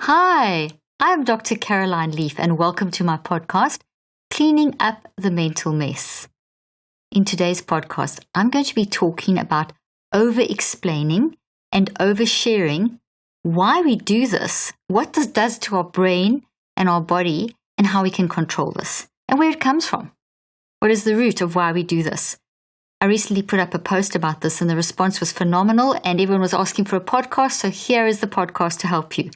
Hi, I'm Dr. Caroline Leaf and welcome to my podcast, Cleaning Up the Mental Mess. In today's podcast, I'm going to be talking about over-explaining and oversharing, why we do this, what this does to our brain and our body, and how we can control this, and where it comes from. What is the root of why we do this? I recently put up a post about this and the response was phenomenal and everyone was asking for a podcast, so here is the podcast to help you.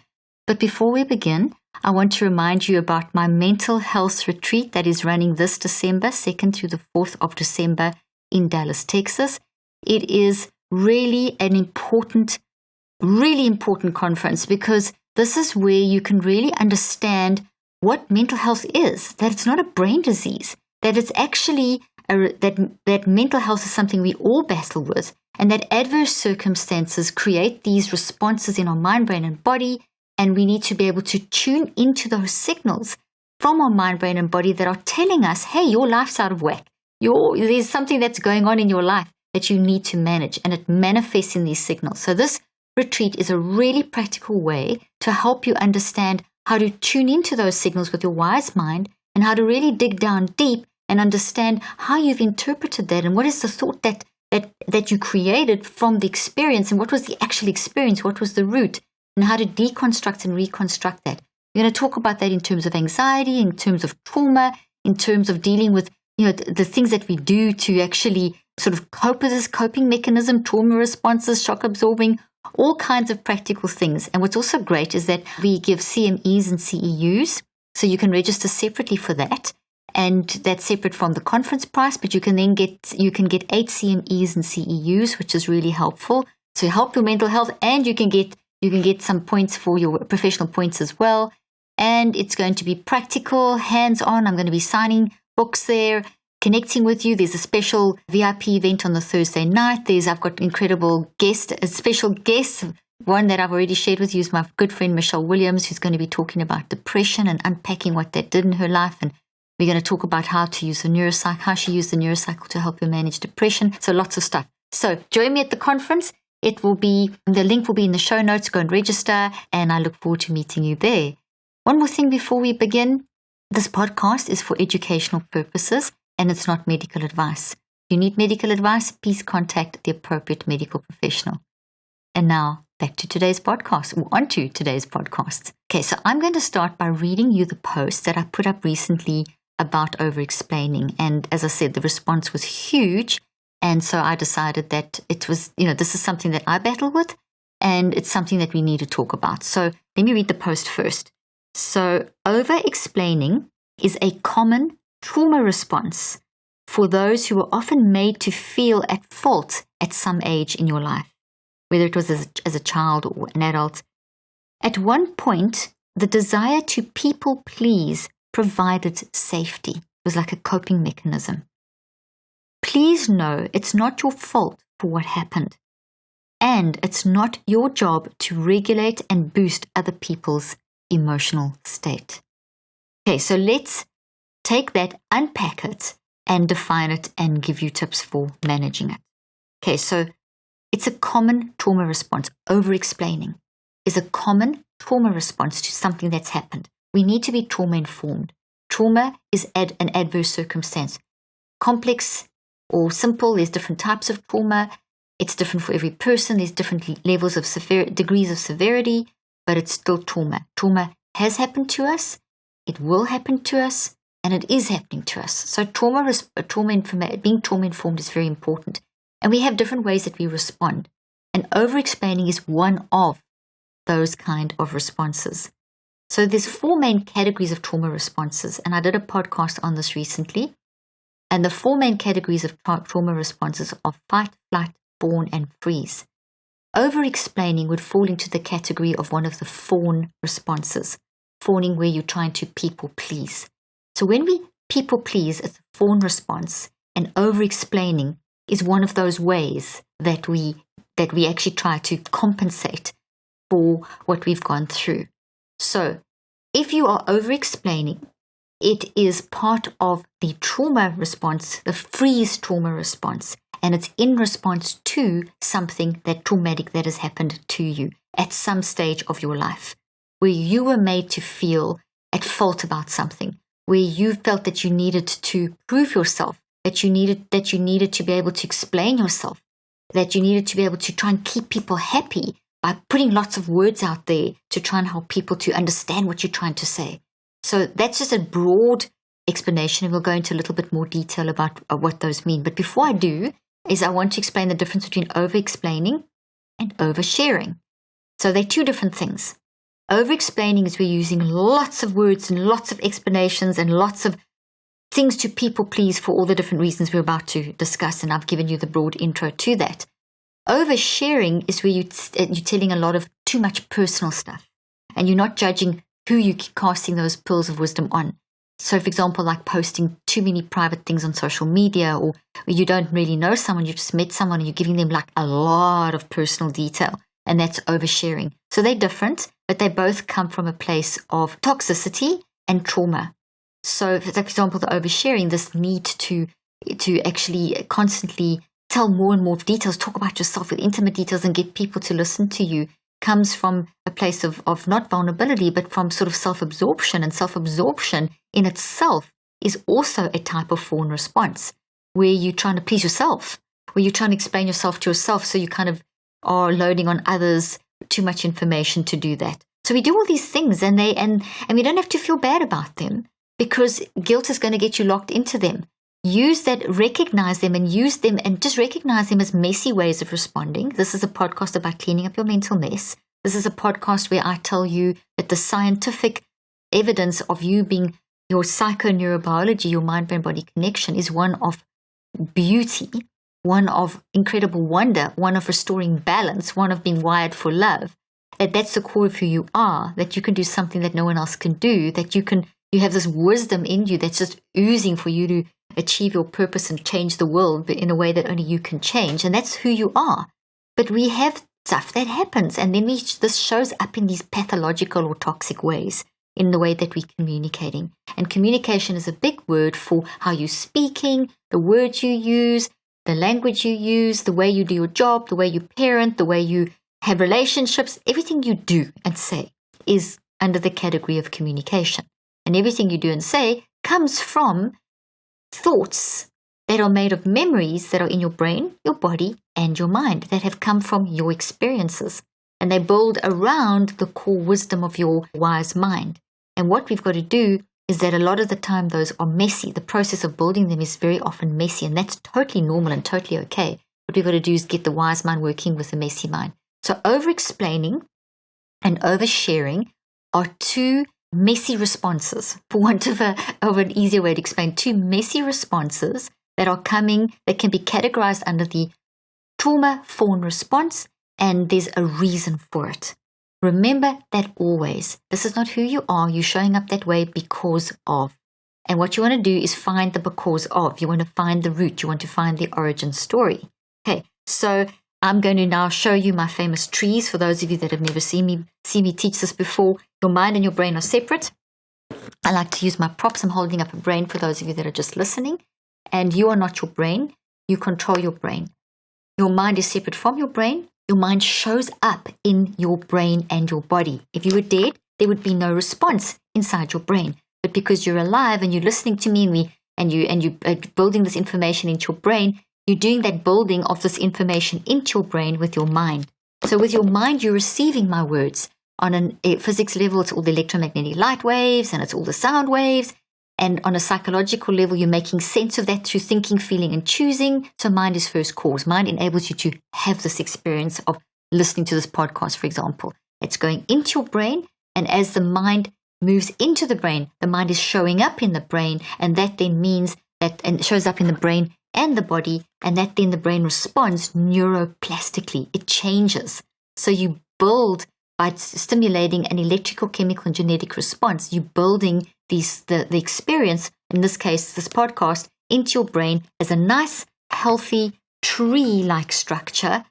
But before we begin, I want to remind you about my mental health retreat that is running this December, 2nd through the 4th of December in Dallas, Texas. It is really an important conference because this is where you can really understand what mental health is, that it's not a brain disease, that it's actually that mental health is something we all battle with, and that adverse circumstances create these responses in our mind, brain, and body. And we need to be able to tune into those signals from our mind, brain, and body that are telling us, hey, your life's out of whack. There's something that's going on in your life that you need to manage, and it manifests in these signals. So this retreat is a really practical way to help you understand how to tune into those signals with your wise mind and how to really dig down deep and understand how you've interpreted that and what is the thought that you created from the experience and what was the actual experience, what was the root, and how to deconstruct and reconstruct that. We're going to talk about that in terms of anxiety, in terms of trauma, in terms of dealing with the things that we do to actually sort of cope with this coping mechanism, trauma responses, shock absorbing, all kinds of practical things. And what's also great is that we give CMEs and CEUs, so you can register separately for that. And that's separate from the conference price, but you can get 8 CMEs and CEUs, which is really helpful to help your mental health, and you can get some points for your professional points as well. And it's going to be practical, hands-on. I'm going to be signing books there, connecting with you. There's a special VIP event on the Thursday night. I've got incredible special guests. One that I've already shared with you is my good friend Michelle Williams, who's going to be talking about depression and unpacking what that did in her life. And we're going to talk about how to use the Neurocycle, how she used the Neurocycle to help her manage depression. So lots of stuff. So join me at the conference. The link will be in the show notes. Go and register, and I look forward to meeting you there. One more thing before we begin. This podcast is for educational purposes, and it's not medical advice. If you need medical advice, please contact the appropriate medical professional. And now, back to today's podcast, or onto today's podcast. Okay, so I'm going to start by reading you the post that I put up recently about over-explaining. And as I said, the response was huge. And so I decided that it was, this is something that I battle with, and it's something that we need to talk about. So let me read the post first. So over-explaining is a common trauma response for those who are often made to feel at fault at some age in your life, whether it was as a child or an adult. At one point, the desire to people please provided safety. It was like a coping mechanism. Please know it's not your fault for what happened, and it's not your job to regulate and boost other people's emotional state. Okay, so let's take that, unpack it, and define it and give you tips for managing it. Okay, so it's a common trauma response. Over-explaining is a common trauma response to something that's happened. We need to be trauma-informed. Trauma is an adverse circumstance. Complex or simple, there's different types of trauma. It's different for every person. There's different levels of degrees of severity, but it's still trauma. Trauma has happened to us, it will happen to us, and it is happening to us. So being trauma-informed is very important. And we have different ways that we respond. And over-explaining is one of those kind of responses. So there's 4 main categories of trauma responses, and I did a podcast on this recently. And the 4 main categories of trauma responses are fight, flight, fawn, and freeze. Over-explaining would fall into the category of one of the fawn responses. Fawning, where you're trying to people please. So when we people please, it's a fawn response, and over-explaining is one of those ways that we actually try to compensate for what we've gone through. So if you are over-explaining, it is part of the trauma response, the freeze trauma response, and it's in response to something that traumatic that has happened to you at some stage of your life. where you were made to feel at fault about something, where you felt that you needed to prove yourself, that you needed to be able to explain yourself, that you needed to be able to try and keep people happy by putting lots of words out there to try and help people to understand what you're trying to say. So that's just a broad explanation, and we'll go into a little bit more detail about what those mean. But before I do, I want to explain the difference between over-explaining and oversharing. So they're two different things. Over-explaining is we're using lots of words and lots of explanations and lots of things to people please for all the different reasons we're about to discuss, and I've given you the broad intro to that. Oversharing is where you're telling a lot of too much personal stuff, and you're not judging who you're casting those pearls of wisdom on. So, for example, like posting too many private things on social media, or you don't really know someone, you just met someone and you're giving them like a lot of personal detail, and that's oversharing. So they're different, but they both come from a place of toxicity and trauma. So, for example, the oversharing, this need to actually constantly tell more and more details, talk about yourself with intimate details and get people to listen to you, comes from a place of not vulnerability, but from sort of self-absorption. And self-absorption in itself is also a type of fawn response, where you're trying to please yourself, where you're trying to explain yourself to yourself, so you kind of are loading on others too much information to do that. So we do all these things, and we don't have to feel bad about them, because guilt is going to get you locked into them. Use that, recognize them, and use them, and just recognize them as messy ways of responding. This is a podcast about cleaning up your mental mess. This is a podcast where I tell you that the scientific evidence of you being your psychoneurobiology, your mind-brain-body connection, is one of beauty, one of incredible wonder, one of restoring balance, one of being wired for love. That's the core of who you are, that you can do something that no one else can do, that you have this wisdom in you that's just oozing for you to achieve your purpose and change the world, but in a way that only you can change. And that's who you are. But we have stuff that happens, and then this shows up in these pathological or toxic ways, in the way that we're communicating. And communication is a big word for how you're speaking, the words you use, the language you use, the way you do your job, the way you parent, the way you have relationships. Everything you do and say is under the category of communication. And everything you do and say comes from thoughts that are made of memories that are in your brain, your body, and your mind, that have come from your experiences. And they build around the core wisdom of your wise mind. And what we've got to do is that a lot of the time those are messy. The process of building them is very often messy, and that's totally normal and totally okay. What we've got to do is get the wise mind working with the messy mind. So over-explaining and oversharing are two messy responses, for want of an easier way to explain, two messy responses that can be categorized under the trauma fawn response, and there's a reason for it. Remember that always. This is not who you are. You're showing up that way because of. And what you want to do is find the because of. You want to find the root. You want to find the origin story. Okay, so I'm going to now show you my famous trees. For those of you that have never seen me teach this before, your mind and your brain are separate. I like to use my props. I'm holding up a brain for those of you that are just listening. And you are not your brain. You control your brain. Your mind is separate from your brain. Your mind shows up in your brain and your body. If you were dead, there would be no response inside your brain. But because you're alive and you're listening to me, and you are building this information into your brain, you're doing that building of this information into your brain with your mind. So with your mind, you're receiving my words. On a physics level, it's all the electromagnetic light waves and it's all the sound waves. And on a psychological level, you're making sense of that through thinking, feeling, and choosing. So mind is first cause. Mind enables you to have this experience of listening to this podcast, for example. It's going into your brain, and as the mind moves into the brain, the mind is showing up in the brain, and that then means that, and it shows up in the brain and the body, and that then the brain responds neuroplastically. It changes. So you build, by stimulating an electrical, chemical, and genetic response, you're building the experience, in this case, this podcast, into your brain as a nice, healthy, tree-like structure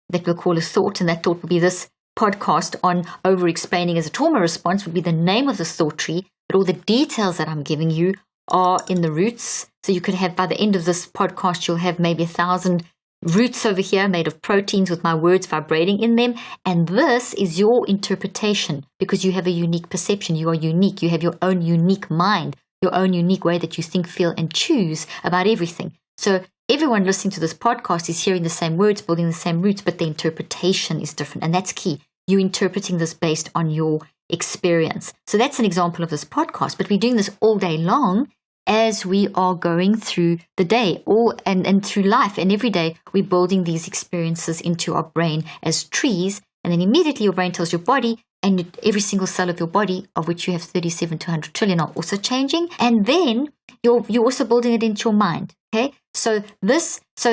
that we'll call a thought, and that thought will be this podcast on over-explaining as a trauma response would be the name of this thought tree, but all the details that I'm giving you are in the roots. So you could have, by the end of this podcast, you'll have maybe 1,000 roots over here made of proteins with my words vibrating in them. And this is your interpretation because you have a unique perception. You are unique. You have your own unique mind, your own unique way that you think, feel, and choose about everything. So everyone listening to this podcast is hearing the same words, building the same roots, but the interpretation is different. And that's key. You're interpreting this based on your experience. So that's an example of this podcast, but we're doing this all day long as we are going through the day and through life. And every day we're building these experiences into our brain as trees. And then immediately your brain tells your body, and every single cell of your body, of which you have 37 to 100 trillion, are also changing. And then you're also building it into your mind. Okay. So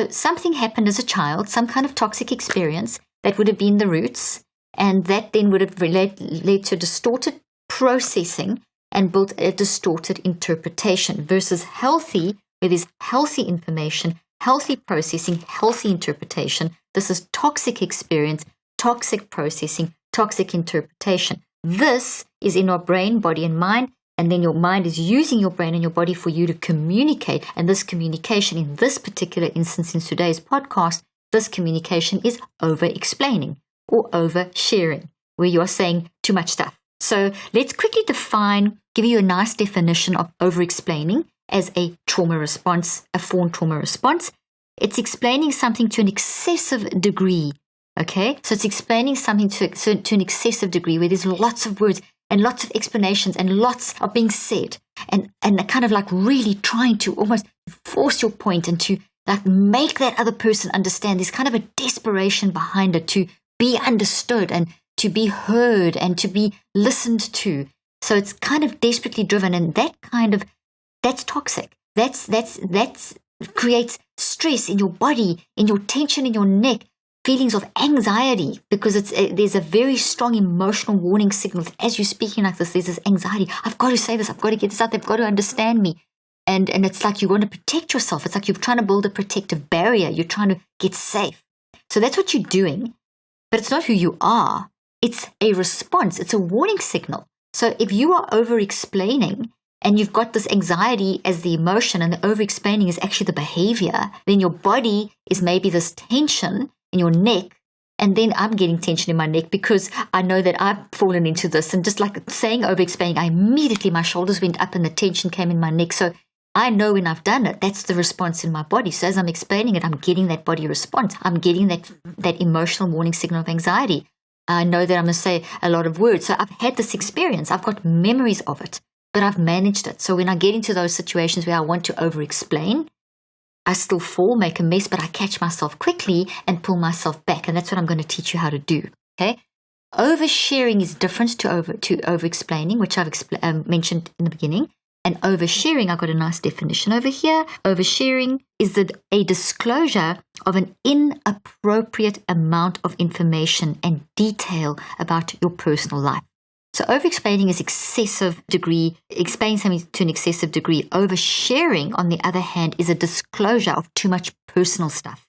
something happened as a child, some kind of toxic experience that would have been the roots. And that then would have led to distorted processing and built a distorted interpretation versus healthy, where there's healthy information, healthy processing, healthy interpretation. This is toxic experience, toxic processing, toxic interpretation. This is in our brain, body, and mind. And then your mind is using your brain and your body for you to communicate. And this communication, in this particular instance in today's podcast, this communication is over-explaining or oversharing, where you're saying too much stuff. So let's quickly give you a nice definition of over-explaining as a trauma response, a fawn trauma response. It's explaining something to an excessive degree, okay? So it's explaining something to an excessive degree where there's lots of words and lots of explanations and lots are being said and kind of like really trying to almost force your point and to like make that other person understand. There's kind of a desperation behind it to be understood and to be heard and to be listened to. So it's kind of desperately driven, and that's toxic. That's creates stress in your body, in your tension in your neck, feelings of anxiety, because there's a very strong emotional warning signal. As you're speaking like this, there's this anxiety. I've got to say this. I've got to get this out. They've got to understand me. And it's like you want to protect yourself. It's like you're trying to build a protective barrier. You're trying to get safe. So that's what you're doing. But it's not who you are. It's a response. It's a warning signal. So if you are over-explaining and you've got this anxiety as the emotion and the over-explaining is actually the behavior, then your body is maybe this tension in your neck. And then I'm getting tension in my neck because I know that I've fallen into this. And just like saying over-explaining, my shoulders went up and the tension came in my neck. So I know when I've done it, that's the response in my body. So as I'm explaining it, I'm getting that body response. I'm getting that emotional warning signal of anxiety. I know that I'm going to say a lot of words. So I've had this experience. I've got memories of it, but I've managed it. So when I get into those situations where I want to over-explain, I still fall, make a mess, but I catch myself quickly and pull myself back. And that's what I'm going to teach you how to do. Okay. Oversharing is different to over-explaining, which I've mentioned in the beginning. And oversharing, I've got a nice definition over here. Oversharing is a disclosure of an inappropriate amount of information and detail about your personal life. So over-explaining is excessive degree, explaining something to an excessive degree. Oversharing, on the other hand, is a disclosure of too much personal stuff.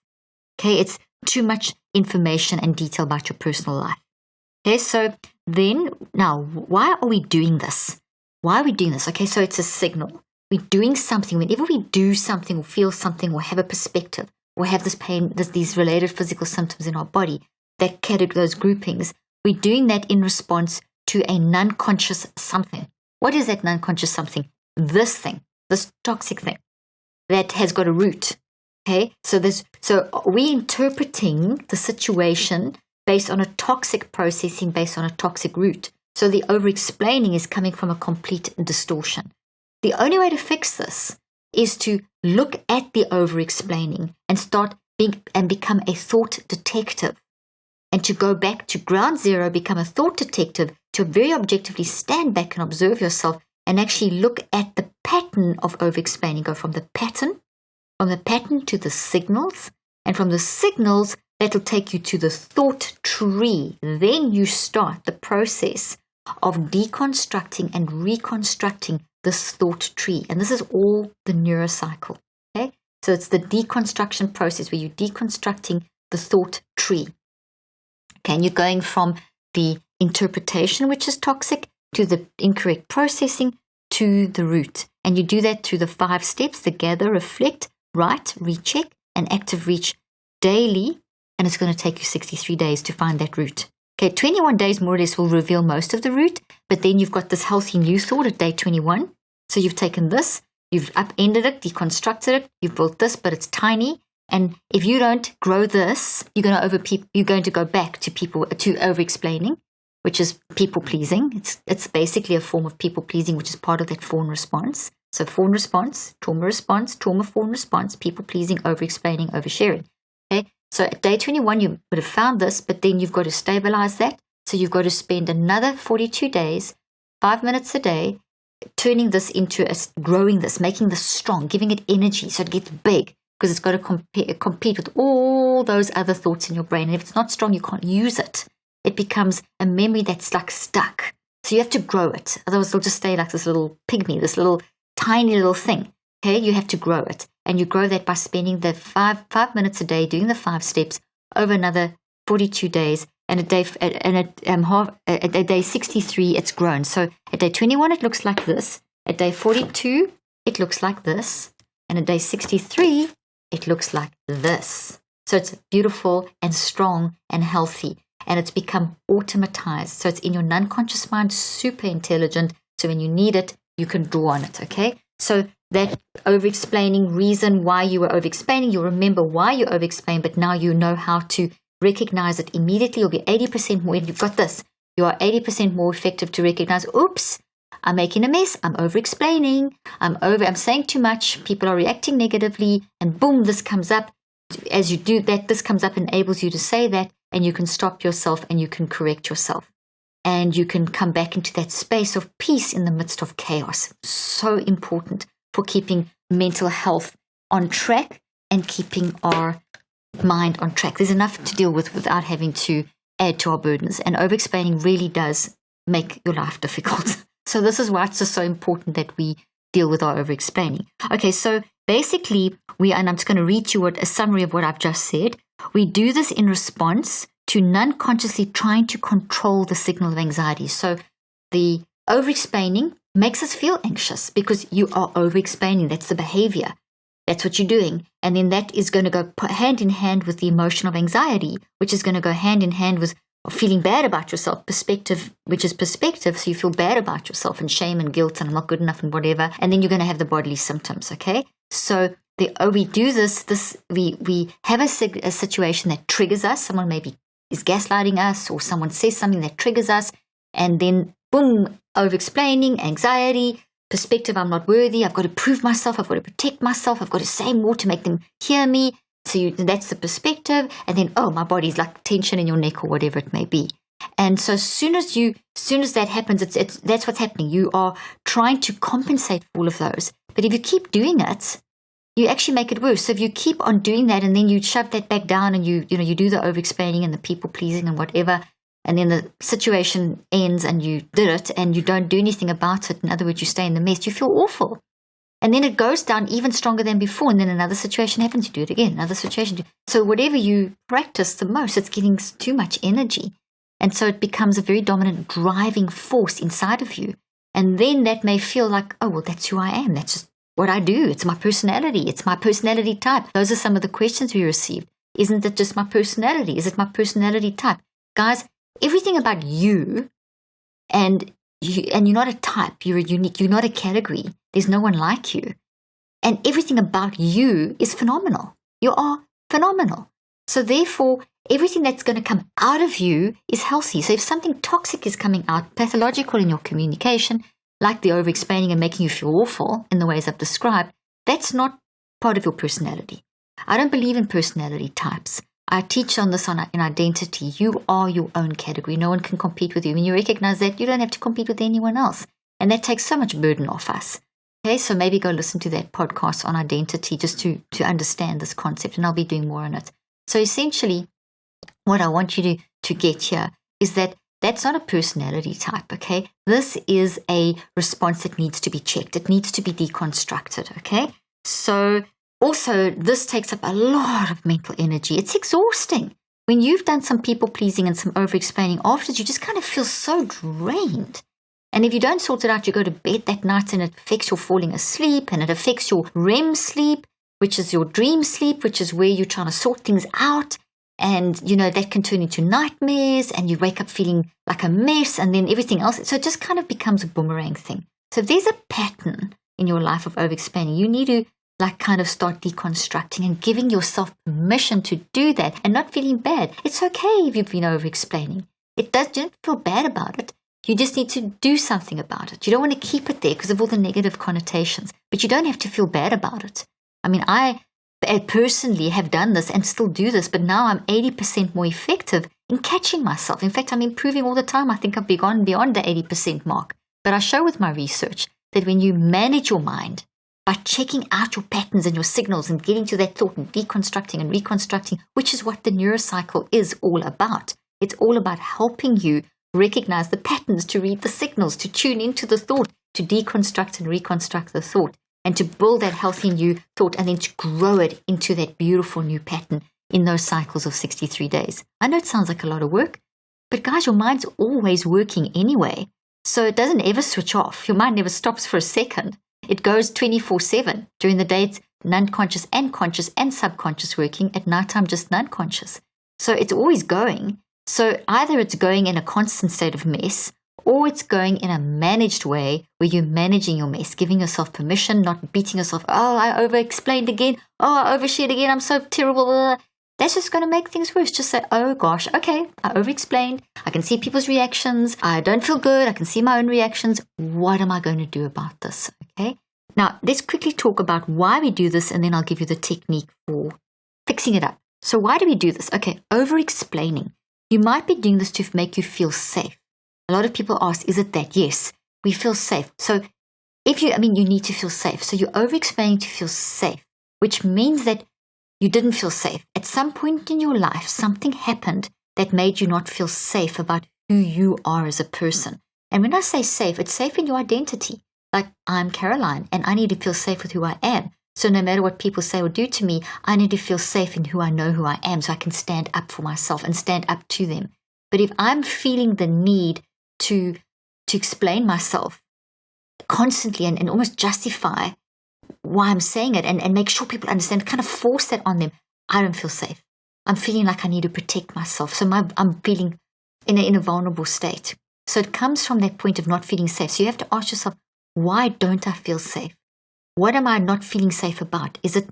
Okay, it's too much information and detail about your personal life. Okay, so then, now, why are we doing this? Why are we doing this? Okay, so it's a signal. We're doing something. Whenever we do something or feel something or have a perspective or have this pain, these related physical symptoms in our body, that category, those groupings, we're doing that in response to a non-conscious something. What is that non-conscious something? This thing, this toxic thing that has got a root. Okay, so we're interpreting the situation based on a toxic processing, based on a toxic root. So the over-explaining is coming from a complete distortion. The only way to fix this is to look at the over-explaining and become a thought detective, and to go back to ground zero, become a thought detective, to very objectively stand back and observe yourself and actually look at the pattern of over-explaining. Go from the pattern to the signals, and from the signals, that'll take you to the thought tree. Then you start the process of deconstructing and reconstructing this thought tree. And this is all the neurocycle. Okay? So it's the deconstruction process where you're deconstructing the thought tree. Okay, and you're going from the interpretation, which is toxic, to the incorrect processing, to the root. And you do that through the 5 steps: the gather, reflect, write, recheck, and active reach daily, and it's going to take you 63 days to find that root. Okay, 21 days more or less will reveal most of the root, but then you've got this healthy new thought at day 21. So you've taken this, you've upended it, deconstructed it, you've built this, but it's tiny. And if you don't grow this, you're going to go back to over-explaining, which is people-pleasing. It's basically a form of people-pleasing, which is part of that fawn response. So fawn response, trauma-fawn response, people-pleasing, over-explaining, oversharing. Okay, so at day 21, you would have found this, but then you've got to stabilize that. So you've got to spend another 42 days, 5 minutes a day, turning this into growing this, making this strong, giving it energy so it gets big, because it's got to compete with all those other thoughts in your brain. And if it's not strong, you can't use it. It becomes a memory that's like stuck. So you have to grow it. Otherwise, it'll just stay like this little pygmy, this little tiny little thing. Okay, you have to grow it. And you grow that by spending the five minutes a day, doing the 5 steps over another 42 days. And at day 63, it's grown. So at day 21, it looks like this. At day 42, it looks like this. And at day 63, it looks like this. So it's beautiful and strong and healthy. And it's become automatized. So it's in your non-conscious mind, super intelligent. So when you need it, you can draw on it, okay? So that over-explaining reason why you were over-explaining, you'll remember why you over-explained, but now you know how to recognize it immediately. You'll be 80% more. You've got this. You are 80% more effective to recognize, oops, I'm making a mess. I'm over-explaining. I'm saying too much. People are reacting negatively. And boom, this comes up. As you do that, this comes up, enables you to say that, and you can stop yourself and you can correct yourself. And you can come back into that space of peace in the midst of chaos. So important for keeping mental health on track and keeping our mind on track. There's enough to deal with without having to add to our burdens. And over-explaining really does make your life difficult. So this is why it's just so important that we deal with our over-explaining. Okay, so basically, and I'm just going to read you a summary of what I've just said. We do this in response to non-consciously trying to control the signal of anxiety. So the over-explaining makes us feel anxious because you are over-explaining. That's the behavior. That's what you're doing. And then that is going to go hand in hand with the emotion of anxiety, which is going to go hand in hand with feeling bad about yourself, perspective, which is perspective. So you feel bad about yourself and shame and guilt and I'm not good enough and whatever. And then you're going to have the bodily symptoms, okay? So we do this, we have a situation that triggers us. Someone maybe is gaslighting us or someone says something that triggers us. And then boom, over-explaining, anxiety, perspective, I'm not worthy, I've got to prove myself, I've got to protect myself, I've got to say more to make them hear me. So that's the perspective. And then, oh, my body's like tension in your neck or whatever it may be. And so as soon as that happens, that's what's happening. You are trying to compensate for all of those. But if you keep doing it, you actually make it worse. So if you keep on doing that and then you shove that back down and you do the over-explaining and the people-pleasing and whatever, and then the situation ends and you did it and you don't do anything about it, in other words, you stay in the mess, you feel awful. And then it goes down even stronger than before, and then another situation happens, you do it again, another situation. So whatever you practice the most, it's getting too much energy. And so it becomes a very dominant driving force inside of you. And then that may feel like, oh, well, that's who I am. That's just what I do. It's my personality. It's my personality type. Those are some of the questions we received. Isn't it just my personality? Is it my personality type? Guys, everything about you, and you're not a type. You're unique. You're not a category. There's no one like you. And everything about you is phenomenal. You are phenomenal. So therefore, everything that's going to come out of you is healthy. So if something toxic is coming out, pathological in your communication, like the over-explaining and making you feel awful in the ways I've described, that's not part of your personality. I don't believe in personality types. I teach on this in identity. You are your own category. No one can compete with you. When you recognize that, you don't have to compete with anyone else. And that takes so much burden off us. Okay, so maybe go listen to that podcast on identity just to understand this concept, and I'll be doing more on it. So essentially, what I want you to get here is that that's not a personality type, okay? This is a response that needs to be checked. It needs to be deconstructed, okay? So also, this takes up a lot of mental energy. It's exhausting. When you've done some people-pleasing and some over-explaining afterwards, you just kind of feel so drained. And if you don't sort it out, you go to bed that night and it affects your falling asleep and it affects your REM sleep. which is your dream sleep, which is where you're trying to sort things out. And, that can turn into nightmares and you wake up feeling like a mess and then everything else. So it just kind of becomes a boomerang thing. So if there's a pattern in your life of over-explaining, you need to kind of start deconstructing and giving yourself permission to do that and not feeling bad. It's okay if you've been over-explaining. You don't feel bad about it. You just need to do something about it. You don't want to keep it there because of all the negative connotations, but you don't have to feel bad about it. I mean, I personally have done this and still do this, but now I'm 80% more effective in catching myself. In fact, I'm improving all the time. I think I've gone beyond the 80% mark. But I show with my research that when you manage your mind by checking out your patterns and your signals and getting to that thought and deconstructing and reconstructing, which is what the neurocycle is all about. It's all about helping you recognize the patterns, to read the signals, to tune into the thought, to deconstruct and reconstruct the thought, and to build that healthy new thought and then to grow it into that beautiful new pattern in those cycles of 63 days. I know it sounds like a lot of work, but guys, your mind's always working anyway. So it doesn't ever switch off. Your mind never stops for a second. It goes 24/7. During the day, it's non-conscious and conscious and subconscious working. At nighttime, just non-conscious. So it's always going. So either it's going in a constant state of mess, or it's going in a managed way where you're managing your mess, giving yourself permission, not beating yourself. Oh, I over-explained again. Oh, I overshared again. I'm so terrible. That's just going to make things worse. Just say, oh gosh, okay, I over-explained. I can see people's reactions. I don't feel good. I can see my own reactions. What am I going to do about this? Okay. Now, let's quickly talk about why we do this, and then I'll give you the technique for fixing it up. So why do we do this? Okay, over-explaining. You might be doing this to make you feel safe. A lot of people ask, is it that? Yes, we feel safe. So you need to feel safe. So you're over-explaining to feel safe, which means that you didn't feel safe. At some point in your life, something happened that made you not feel safe about who you are as a person. And when I say safe, it's safe in your identity. Like, I'm Caroline, and I need to feel safe with who I am. So no matter what people say or do to me, I need to feel safe in who I know who I am so I can stand up for myself and stand up to them. But if I'm feeling the need to explain myself constantly and almost justify why I'm saying it and make sure people understand, kind of force that on them, I don't feel safe. I'm feeling like I need to protect myself. So I'm feeling in a vulnerable state. So it comes from that point of not feeling safe. So you have to ask yourself, why don't I feel safe? What am I not feeling safe about? Is it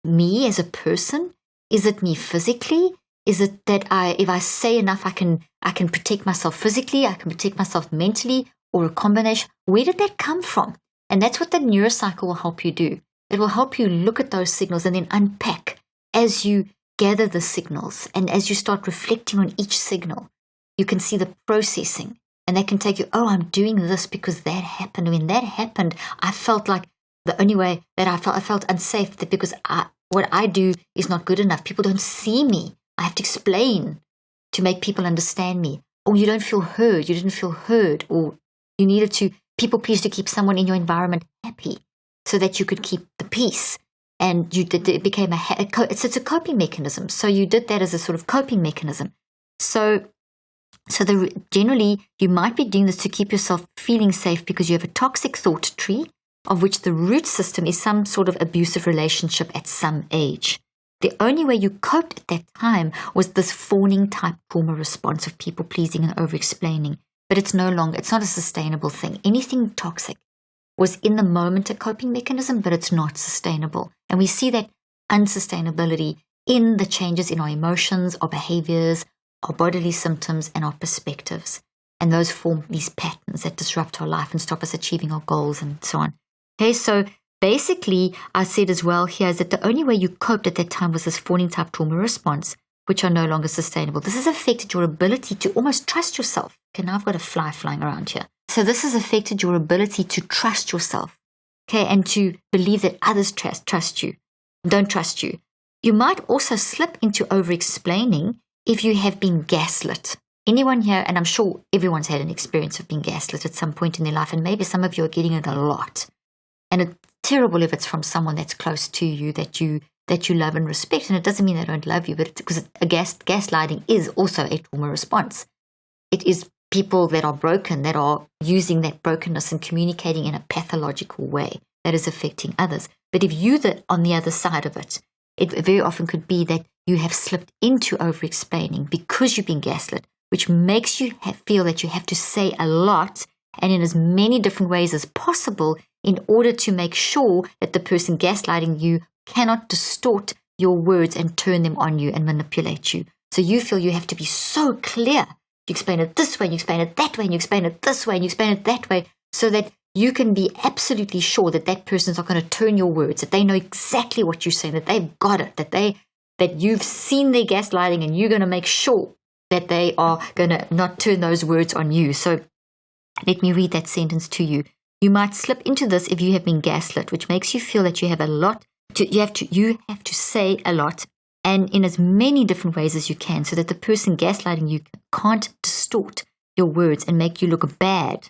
me as a person? Is it me physically? Is it that if I say enough, I can protect myself physically, I can protect myself mentally, or a combination? Where did that come from? And that's what the neurocycle will help you do. It will help you look at those signals and then unpack as you gather the signals. And as you start reflecting on each signal, you can see the processing. And that can take you, oh, I'm doing this because that happened. When that happened, I felt like the only way that I felt unsafe, that because what I do is not good enough. People don't see me. I have to explain to make people understand me. Or you don't feel heard. You didn't feel heard. Or you needed to people please to keep someone in your environment happy so that you could keep the peace. And it became it's a coping mechanism. So you did that as a sort of coping mechanism. So generally, you might be doing this to keep yourself feeling safe because you have a toxic thought tree of which the root system is some sort of abusive relationship at some age. The only way you coped at that time was this fawning type trauma response of people pleasing and over-explaining. But it's not a sustainable thing. Anything toxic was in the moment a coping mechanism, but it's not sustainable. And we see that unsustainability in the changes in our emotions, our behaviors, our bodily symptoms, and our perspectives. And those form these patterns that disrupt our life and stop us achieving our goals and so on. Okay, so basically, I said as well here is that the only way you coped at that time was this fawning type trauma response, which are no longer sustainable. This has affected your ability to almost trust yourself. Okay, now I've got a fly flying around here. So this has affected your ability to trust yourself, okay, and to believe that others don't trust you. You might also slip into over-explaining if you have been gaslit. Anyone here, and I'm sure everyone's had an experience of being gaslit at some point in their life, and maybe some of you are getting it a lot. And it's terrible if it's from someone that's close to you, that you love and respect. And it doesn't mean they don't love you, but because gaslighting is also a trauma response. It is people that are broken, that are using that brokenness and communicating in a pathological way that is affecting others. But if you're on the other side of it, it very often could be that you have slipped into over-explaining because you've been gaslit, which makes you feel that you have to say a lot and in as many different ways as possible in order to make sure that the person gaslighting you cannot distort your words and turn them on you and manipulate you. So you feel you have to be so clear. You explain it this way, you explain it that way, and you explain it this way, and you explain it that way, so that you can be absolutely sure that that person's not going to turn your words, that they know exactly what you're saying, that they've got it, that you've seen their gaslighting, and you're going to make sure that they are going to not turn those words on you. So let me read that sentence to you. You might slip into this if you have been gaslit, which makes you feel that you have a lot. You have to say a lot, and in as many different ways as you can, so that the person gaslighting you can't distort your words and make you look bad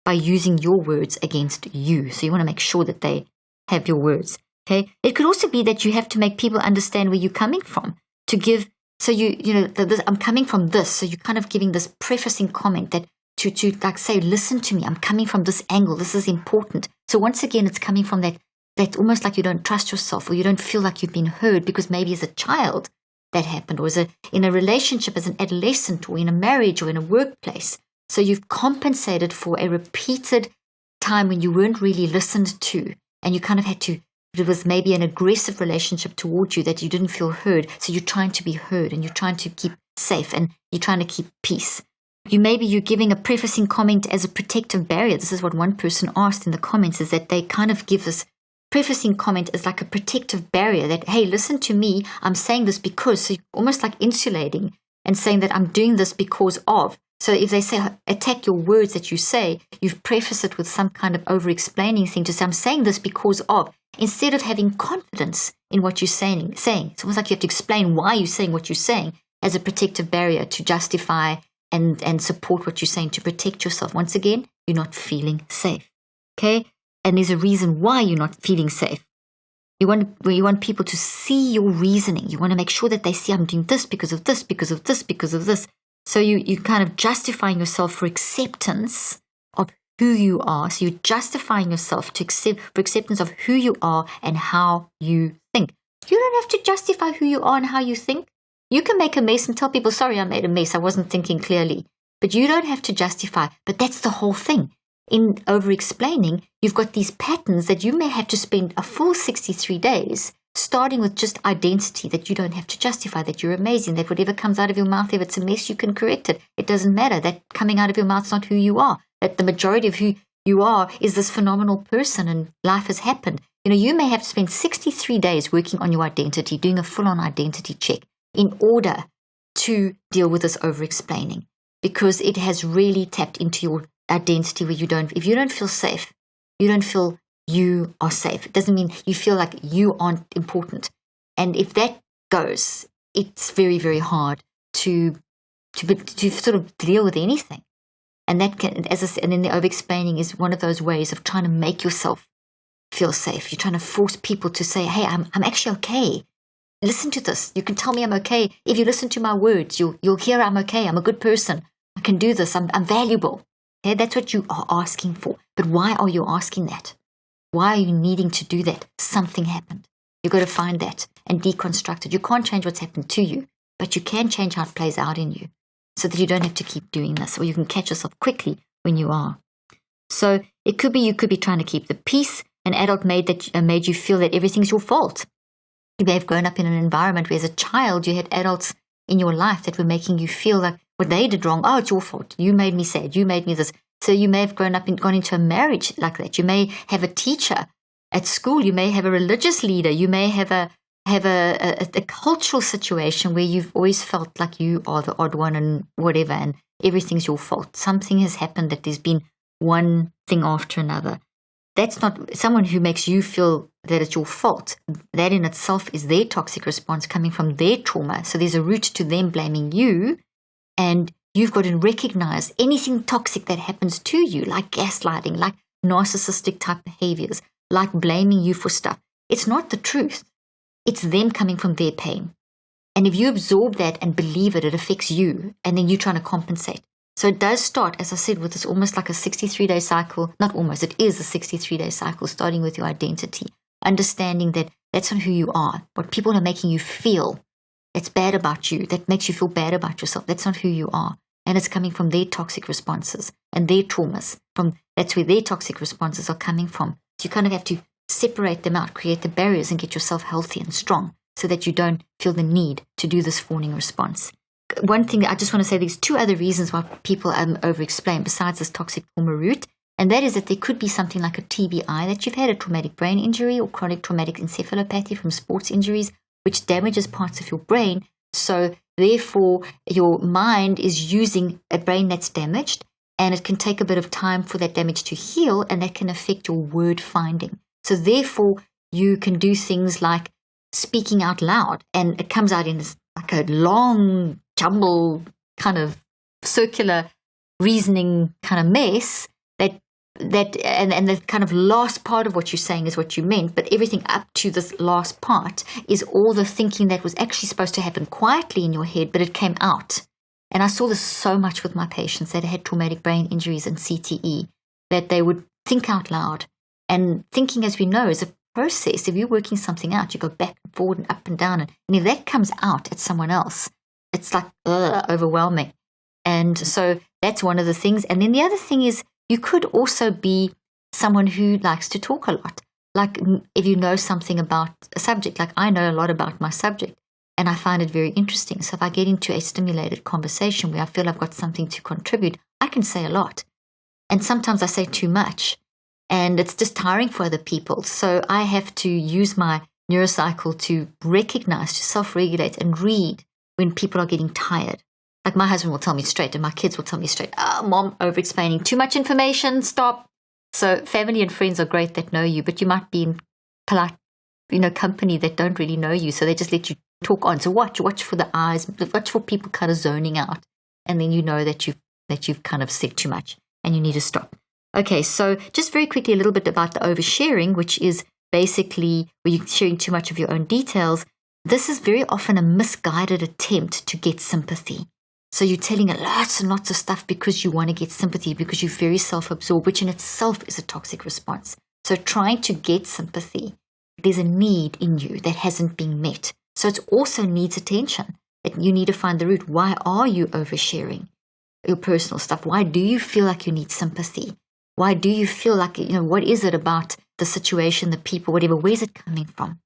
by using your words against you. So you want to make sure that they have your words. Okay. It could also be that you have to make people understand where you're coming from to give. So I'm coming from this. So you're kind of giving this prefacing comment that to like say, listen to me. I'm coming from this angle. This is important. So once again, it's coming from that's almost like you don't trust yourself, or you don't feel like you've been heard, because maybe as a child that happened, or in a relationship as an adolescent, or in a marriage, or in a workplace. So you've compensated for a repeated time when you weren't really listened to, and you kind of had to, it was maybe an aggressive relationship towards you that you didn't feel heard. So you're trying to be heard, and you're trying to keep safe, and you're trying to keep peace. You're giving a prefacing comment as a protective barrier. This is what one person asked in the comments, is that they kind of give this prefacing comment as like a protective barrier that, hey, listen to me, I'm saying this because, so almost like insulating and saying that I'm doing this because of. So if they say attack your words that you say, you've prefaced it with some kind of over-explaining thing to say, I'm saying this because of, instead of having confidence in what you're saying. It's almost like you have to explain why you're saying what you're saying as a protective barrier to justify and support what you're saying, to protect yourself. Once again, you're not feeling safe. Okay? And there's a reason why you're not feeling safe. You want people to see your reasoning. You want to make sure that they see, I'm doing this because of this, because of this, because of this. So you kind of justifying yourself for acceptance of who you are. So you're justifying yourself for acceptance of who you are and how you think. You don't have to justify who you are and how you think. You can make a mess and tell people, sorry, I made a mess. I wasn't thinking clearly. But you don't have to justify. But that's the whole thing. In over-explaining, you've got these patterns that you may have to spend a full 63 days, starting with just identity, that you don't have to justify, that you're amazing, that whatever comes out of your mouth, if it's a mess, you can correct it. It doesn't matter. That coming out of your mouth is not who you are. That the majority of who you are is this phenomenal person and life has happened. You may have to spend 63 days working on your identity, doing a full-on identity check in order to deal with this over-explaining, because it has really tapped into your identity where if you don't feel safe, you don't feel you are safe. It doesn't mean you feel like you aren't important. And if that goes, it's very, very hard to sort of deal with anything. And that can, as I said, and then the over-explaining is one of those ways of trying to make yourself feel safe. You're trying to force people to say, hey, I'm actually okay. Listen to this. You can tell me I'm okay. If you listen to my words, you'll hear I'm okay. I'm a good person. I can do this. I'm valuable. Okay, that's what you are asking for. But why are you asking that? Why are you needing to do that? Something happened. You've got to find that and deconstruct it. You can't change what's happened to you, but you can change how it plays out in you so that you don't have to keep doing this, or you can catch yourself quickly when you are. So it could be you could be trying to keep the peace. An adult made you feel that everything's your fault. You may have grown up in an environment where as a child you had adults in your life that were making you feel like what they did wrong, it's your fault. You made me sad. You made me this. So you may have grown up and gone into a marriage like that. You may have a teacher at school. You may have a religious leader. You may have a cultural situation where you've always felt like you are the odd one and whatever, and everything's your fault. Something has happened that there's been one thing after another. That's not someone who makes you feel that it's your fault. That in itself is their toxic response coming from their trauma. So there's a root to them blaming you, and you've got to recognize anything toxic that happens to you, like gaslighting, like narcissistic type behaviors, like blaming you for stuff. It's not the truth. It's them coming from their pain. And if you absorb that and believe it affects you, and then you're trying to compensate. So it does start, as I said, with this almost like a 63-day cycle. Not almost, it is a 63-day cycle, starting with your identity. understanding that that's not who you are. What people are making you feel, that's bad about you, that makes you feel bad about yourself, that's not who you are. And it's coming from their toxic responses and their traumas. That's where their toxic responses are coming from. So you kind of have to separate them out, create the barriers, and get yourself healthy and strong so that you don't feel the need to do this fawning response. One thing I just want to say, there's two other reasons why people over-explain besides this toxic trauma root, and that is that there could be something like a TBI, that you've had a traumatic brain injury or chronic traumatic encephalopathy from sports injuries, which damages parts of your brain. So therefore, your mind is using a brain that's damaged, and it can take a bit of time for that damage to heal, and that can affect your word finding. So therefore, you can do things like speaking out loud, and it comes out in this, like a long, jumble, kind of circular reasoning kind of mess, and the kind of last part of what you're saying is what you meant, but everything up to this last part is all the thinking that was actually supposed to happen quietly in your head, but it came out. And I saw this so much with my patients that had traumatic brain injuries and CTE, that they would think out loud. And thinking, as we know, is a process. If you're working something out, you go back and forward and up and down. And if that comes out at someone else, it's like overwhelming. And so that's one of the things. And then the other thing is, you could also be someone who likes to talk a lot. Like if you know something about a subject, like I know a lot about my subject, and I find it very interesting. So if I get into a stimulated conversation where I feel I've got something to contribute, I can say a lot. And sometimes I say too much, and it's just tiring for other people. So I have to use my neurocycle to recognize, to self-regulate and read when people are getting tired. Like my husband will tell me straight, and my kids will tell me straight, Mom, over-explaining, too much information, stop. So family and friends are great that know you, but you might be in polite, company that don't really know you, so they just let you talk on. So watch for the eyes, watch for people kind of zoning out, and then you know that you've kind of said too much and you need to stop. Okay, so just very quickly a little bit about the oversharing, which is basically where you're sharing too much of your own details. This is very often a misguided attempt to get sympathy. So you're telling lots and lots of stuff because you want to get sympathy, because you're very self-absorbed, which in itself is a toxic response. So trying to get sympathy, there's a need in you that hasn't been met. So it also needs attention. You need to find the root. Why are you oversharing your personal stuff? Why do you feel like you need sympathy? Why do you feel like, what is it about the situation, the people, whatever? Where's it coming from?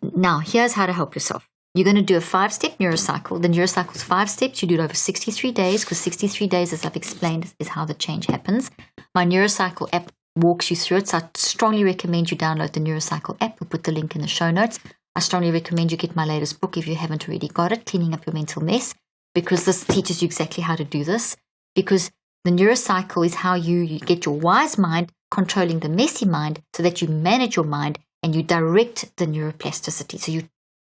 Now, here's how to help yourself. You're going to do a 5-step neurocycle. The neurocycle's 5 steps. You do it over 63 days, because 63 days, as I've explained, is how the change happens. My neurocycle app walks you through it, so I strongly recommend you download the neurocycle app. We'll put the link in the show notes. I strongly recommend you get my latest book if you haven't already got it, Cleaning Up Your Mental Mess, because this teaches you exactly how to do this. Because the neurocycle is how you get your wise mind controlling the messy mind, so that you manage your mind and you direct the neuroplasticity. So you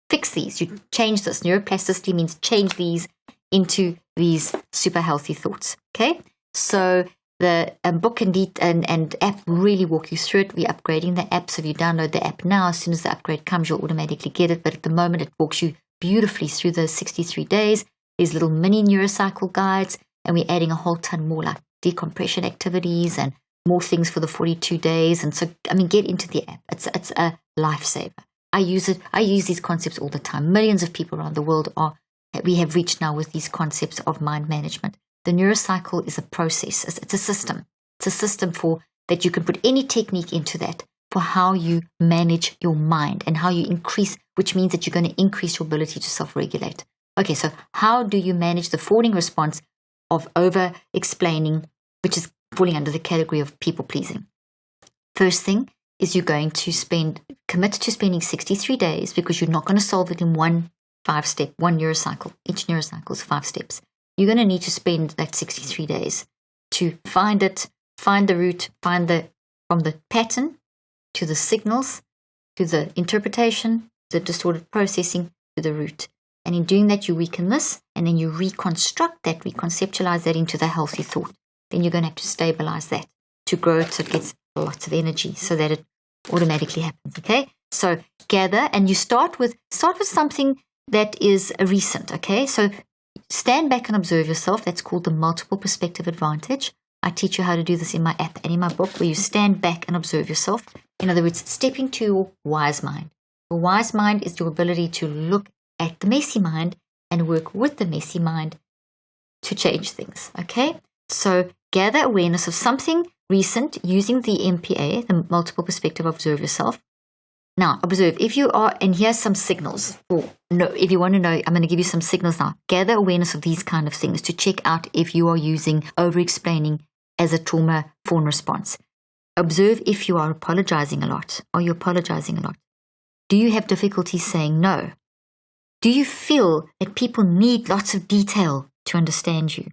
fix these, you change this. Neuroplasticity means change these into these super healthy thoughts. Okay, so the book and app really walk you through it. We're upgrading the app, so if you download the app now, as soon as the upgrade comes, you'll automatically get it. But at the moment, it walks you beautifully through the 63 days. There's little mini neurocycle guides, and we're adding a whole ton more, like decompression activities and more things for the 42 days. And so, get into the app. It's a lifesaver. I use it. I use these concepts all the time. Millions of people around the world we have reached now with these concepts of mind management. The neurocycle is a process. It's a system. It's a system for that you can put any technique into that for how you manage your mind and how you increase, which means that you're going to increase your ability to self-regulate. Okay, so how do you manage the fawning response of over-explaining, which is falling under the category of people-pleasing? First thing is you're going to commit to spending 63 days, because you're not going to solve it in one neurocycle. Each neurocycle is 5 steps. You're going to need to spend that 63 days to find it, find the root, from the pattern to the signals, to the interpretation, the distorted processing, to the root. And in doing that, you weaken this, and then you reconceptualize that into the healthy thought. Then you're going to have to stabilize that to grow it so it gets lots of energy, so that it automatically happens. Okay, so gather, and you start with something that is recent. Okay, so stand back and observe yourself. That's called the multiple perspective advantage. I teach you how to do this in my app and in my book, where you stand back and observe yourself. In other words, step into your wise mind. Your wise mind is your ability to look at the messy mind and work with the messy mind to change things, okay? So gather awareness of something recent using the MPA, the multiple perspective, observe yourself. Now, observe if you are, and here's some signals. If you want to know, I'm going to give you some signals now. Gather awareness of these kind of things to check out if you are using over-explaining as a trauma fawn response. Observe if you are apologizing a lot. Are you apologizing a lot? Do you have difficulty saying no? Do you feel that people need lots of detail to understand you?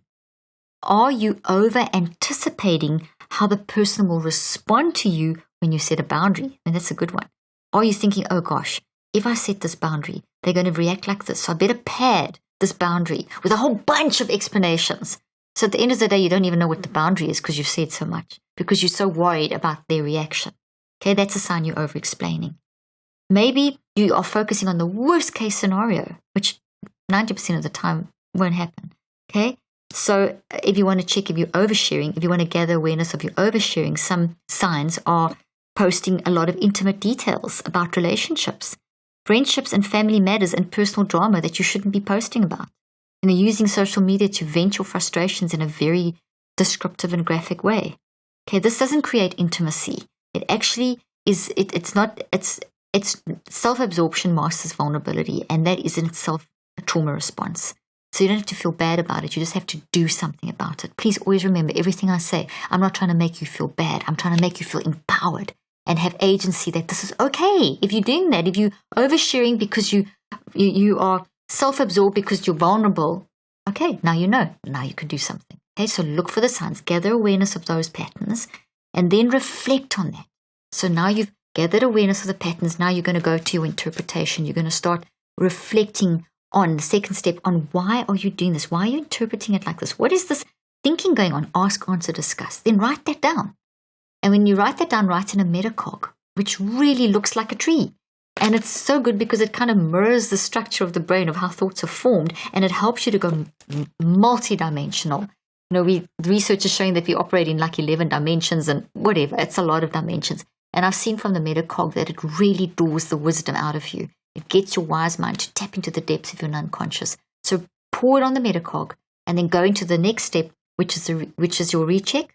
Are you over-anticipating how the person will respond to you when you set a boundary? And that's a good one. Are you thinking, oh gosh, if I set this boundary, they're going to react like this, so I better pad this boundary with a whole bunch of explanations. So at the end of the day, you don't even know what the boundary is because you've said so much, because you're so worried about their reaction. Okay, that's a sign you're over-explaining. Maybe you are focusing on the worst case scenario, which 90% of the time won't happen. Okay, so if you want to check if you're oversharing, if you want to gather awareness of your oversharing, some signs are posting a lot of intimate details about relationships, friendships and family matters and personal drama that you shouldn't be posting about. Using social media to vent your frustrations in a very descriptive and graphic way. Okay, this doesn't create intimacy. It actually is, it's self-absorption masters vulnerability, and that is in itself a trauma response. So you don't have to feel bad about it. You just have to do something about it. Please always remember everything I say. I'm not trying to make you feel bad. I'm trying to make you feel empowered and have agency that this is okay. If you're doing that, if you're oversharing because you are self-absorbed because you're vulnerable, okay, now you know. Now you can do something. Okay, so look for the signs, gather awareness of those patterns, and then reflect on that. So now you've gathered awareness of the patterns. Now you're going to go to your interpretation. You're going to start reflecting on the second step on why are you doing this? Why are you interpreting it like this? What is this thinking going on? Ask, answer, discuss. Then write that down. And when you write that down, write in a metacog, which really looks like a tree. And it's so good because it kind of mirrors the structure of the brain of how thoughts are formed, and it helps you to go multidimensional. The research is showing that we operate in like 11 dimensions and whatever. It's a lot of dimensions. And I've seen from the metacog that it really draws the wisdom out of you. It gets your wise mind to tap into the depths of your unconscious. So pour it on the metacog and then go into the next step, which is your recheck.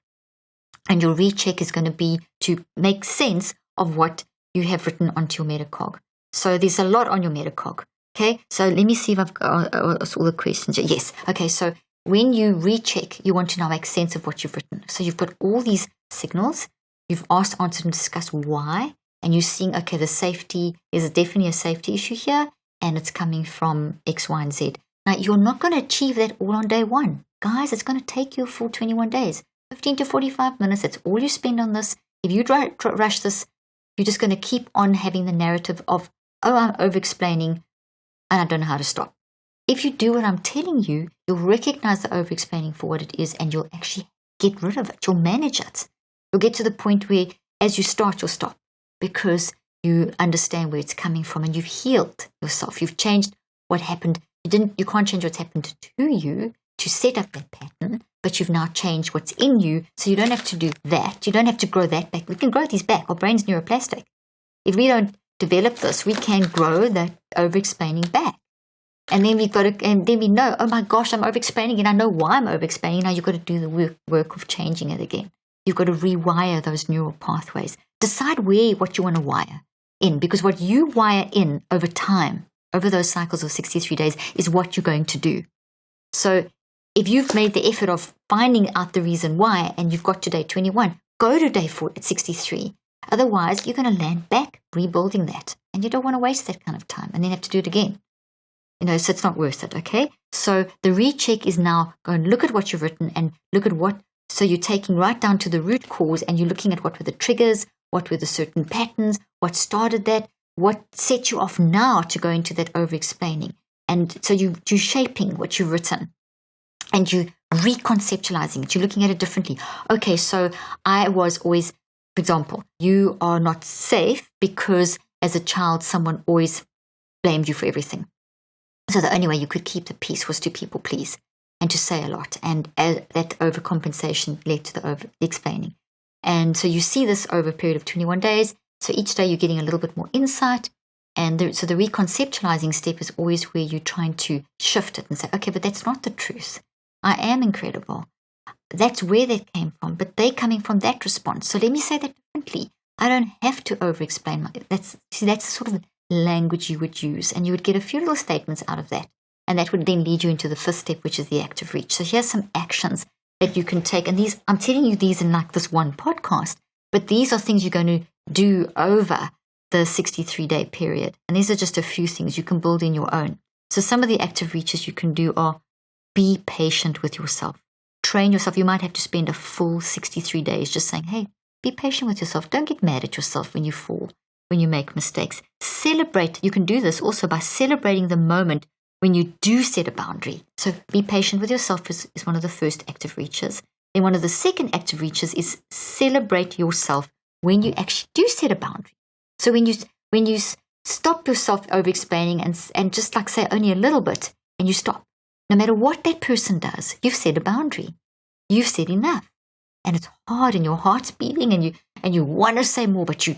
And your recheck is going to be to make sense of what you have written onto your metacog. So there's a lot on your metacog. Okay, so let me see if I've got all the questions. Yes. Okay, so when you recheck, you want to now make sense of what you've written. So you've got all these signals. You've asked, answered, and discussed why. And you're seeing, okay, the safety, there's definitely a safety issue here, and it's coming from X, Y, and Z. Now, you're not going to achieve that all on day one. Guys, it's going to take you a full 21 days, 15 to 45 minutes. That's all you spend on this. If you rush this, you're just going to keep on having the narrative of, oh, I'm over-explaining, and I don't know how to stop. If you do what I'm telling you, you'll recognize the over-explaining for what it is, and you'll actually get rid of it. You'll manage it. You'll get to the point where, as you start, you'll stop, because you understand where it's coming from, and you've healed yourself. You've changed what happened. You can't change what's happened to you to set up that pattern, but you've now changed what's in you, so you don't have to do that. You don't have to grow that back. We can grow these back. Our brain's neuroplastic. If we don't develop this, we can grow that over-explaining back. And then we know, oh my gosh, I'm over-explaining, and I know why I'm over-explaining. Now you've got to do the work of changing it again. You've got to rewire those neural pathways. Decide what you want to wire in, because what you wire in over time, over those cycles of 63 days, is what you're going to do. So if you've made the effort of finding out the reason why, and you've got to day 21, go to day 4 at 63. Otherwise, you're going to land back rebuilding that, and you don't want to waste that kind of time and then have to do it again. So it's not worth it, okay? So the recheck is now going to look at what you've written and look at so you're taking right down to the root cause, and you're looking at what were the triggers, what were the certain patterns, what started that, what set you off now to go into that over-explaining. And so you're shaping what you've written, and you're reconceptualizing it. You're looking at it differently. Okay, so I was always, for example, you are not safe because as a child, someone always blamed you for everything. So the only way you could keep the peace was to people please and to say a lot. And that overcompensation led to the over-explaining. And so you see this over a period of 21 days, So each day you're getting a little bit more insight. And so the reconceptualizing step is always where you're trying to shift it and say, okay, but that's not the truth. I am incredible. That's where that came from, but they're coming from that response. So let me say that differently. I don't have to over-explain. That's the sort of language you would use, and you would get a few little statements out of that. And that would then lead you into the fifth step, which is the active reach. So here's some actions that you can take. And these, I'm telling you these in like this one podcast, but these are things you're going to do over the 63-day period. And these are just a few things you can build in your own. So some of the active reaches you can do are be patient with yourself. Train yourself. You might have to spend a full 63 days just saying, hey, be patient with yourself. Don't get mad at yourself when you fall, when you make mistakes. Celebrate. You can do this also by celebrating the moment when you do set a boundary. So be patient with yourself is one of the first active reaches. Then one of the second active reaches is celebrate yourself when you actually do set a boundary. So when you stop yourself over-explaining and just like say only a little bit, and you stop. No matter what that person does, you've set a boundary. You've said enough. And it's hard and your heart's beating and you want to say more, but you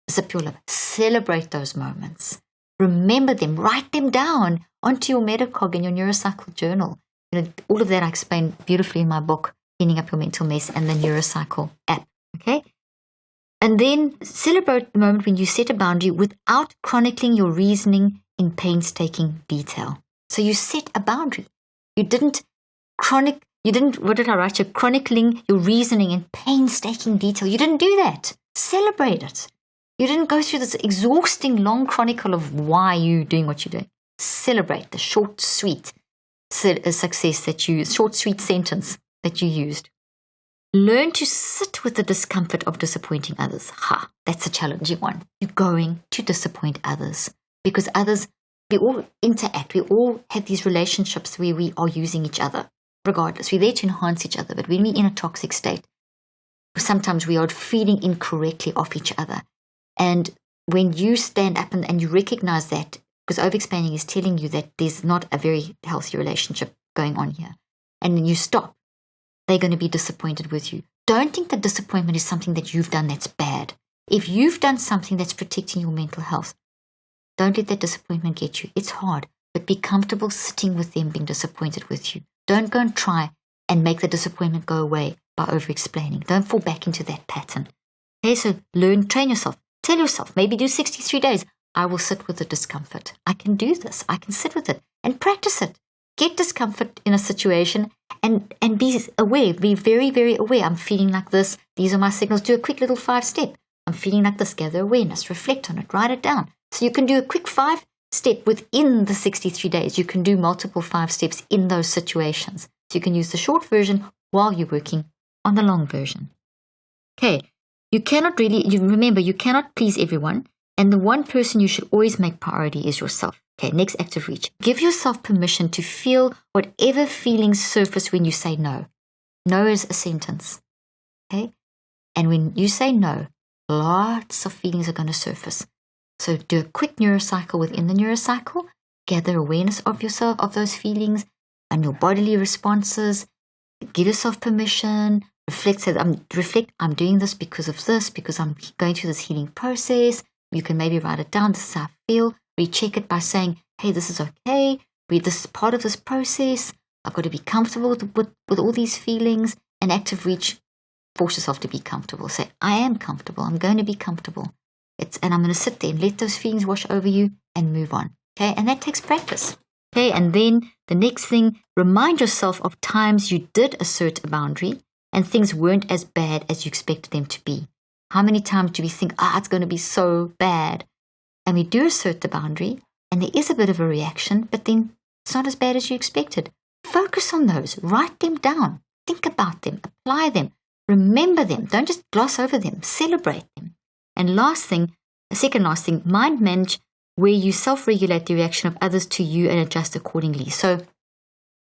zip your lip. Celebrate those moments. Remember them. Write them down onto your Metacog in your Neurocycle journal. All of that I explain beautifully in my book, Cleaning Up Your Mental Mess, and the Neurocycle app. Okay? And then celebrate the moment when you set a boundary without chronicling your reasoning in painstaking detail. So you set a boundary. What did I write? You're chronicling your reasoning in painstaking detail. You didn't do that. Celebrate it. You didn't go through this exhausting long chronicle of why you're doing what you're doing. Celebrate the short, sweet short, sweet sentence that you used. Learn to sit with the discomfort of disappointing others. That's a challenging one. You're going to disappoint others because others, we all interact. We all have these relationships where we are using each other regardless. We're there to enhance each other. But when we're in a toxic state, sometimes we are feeding incorrectly off each other. And when you stand up and you recognize that, because over-explaining is telling you that there's not a very healthy relationship going on here, and then you stop, they're going to be disappointed with you. Don't think that disappointment is something that you've done that's bad. If you've done something that's protecting your mental health, don't let that disappointment get you. It's hard, but be comfortable sitting with them being disappointed with you. Don't go and try and make the disappointment go away by over-explaining. Don't fall back into that pattern. Okay, so train yourself. Tell yourself, maybe do 63 days. I will sit with the discomfort. I can do this. I can sit with it and practice it. Get discomfort in a situation and be aware. Be very, very aware. I'm feeling like this. These are my signals. Do a quick little 5-step. I'm feeling like this. Gather awareness. Reflect on it. Write it down. So you can do a quick 5-step within the 63 days. You can do multiple 5 steps in those situations. So you can use the short version while you're working on the long version. Okay. Remember, you cannot please everyone. And the one person you should always make priority is yourself. Okay, next active reach. Give yourself permission to feel whatever feelings surface when you say no. No is a sentence. Okay? And when you say no, lots of feelings are going to surface. So do a quick neurocycle within the neurocycle. Gather awareness of yourself, of those feelings and your bodily responses. Give yourself permission. Reflect, I'm doing this because I'm going through this healing process. You can maybe write it down. This is how I feel. Recheck it by saying, hey, this is okay. This is part of this process. I've got to be comfortable with all these feelings. And active reach, force yourself to be comfortable. Say, I am comfortable. I'm going to be comfortable. And I'm going to sit there and let those feelings wash over you and move on. Okay, and that takes practice. Okay, and then the next thing, remind yourself of times you did assert a boundary and things weren't as bad as you expected them to be. How many times do we think, it's going to be so bad? And we do assert the boundary, and there is a bit of a reaction, but then it's not as bad as you expected. Focus on those. Write them down. Think about them. Apply them. Remember them. Don't just gloss over them. Celebrate them. And second last thing, mind manage where you self-regulate the reaction of others to you and adjust accordingly. So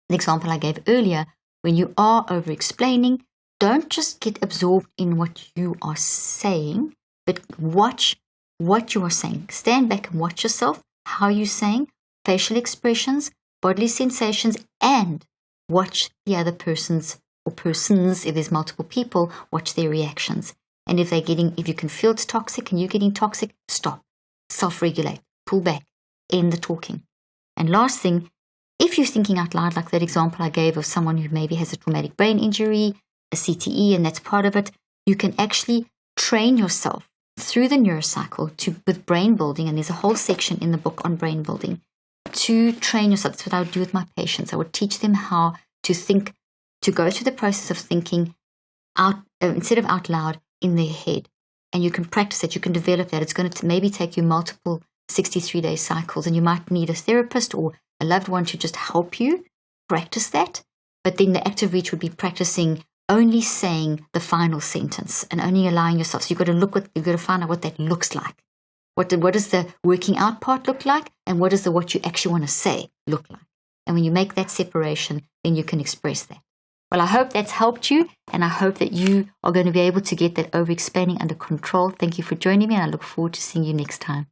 the example I gave earlier, when you are over-explaining, don't just get absorbed in what you are saying, but watch what you are saying. Stand back and watch yourself, how you're saying, facial expressions, bodily sensations, and watch the other persons, if there's multiple people, watch their reactions. And if you can feel it's toxic and you're getting toxic, stop, self-regulate, pull back, end the talking. And last thing, if you're thinking out loud, like that example I gave of someone who maybe has a traumatic brain injury, a CTE, and that's part of it, you can actually train yourself through the neurocycle with brain building, and there's a whole section in the book on brain building, to train yourself. That's what I would do with my patients. I would teach them how to think, to go through the process of thinking out instead of out loud in their head. And you can practice it. You can develop that. It's going to maybe take you multiple 63-day cycles, and you might need a therapist or a loved one to just help you practice that. But then the active reach would be practicing only saying the final sentence and only allowing yourself. So you've got to find out what that looks like. What does the working out part look like, and what does what you actually want to say look like? And when you make that separation, then you can express that. Well, I hope that's helped you, and I hope that you are going to be able to get that over-explaining under control. Thank you for joining me, and I look forward to seeing you next time.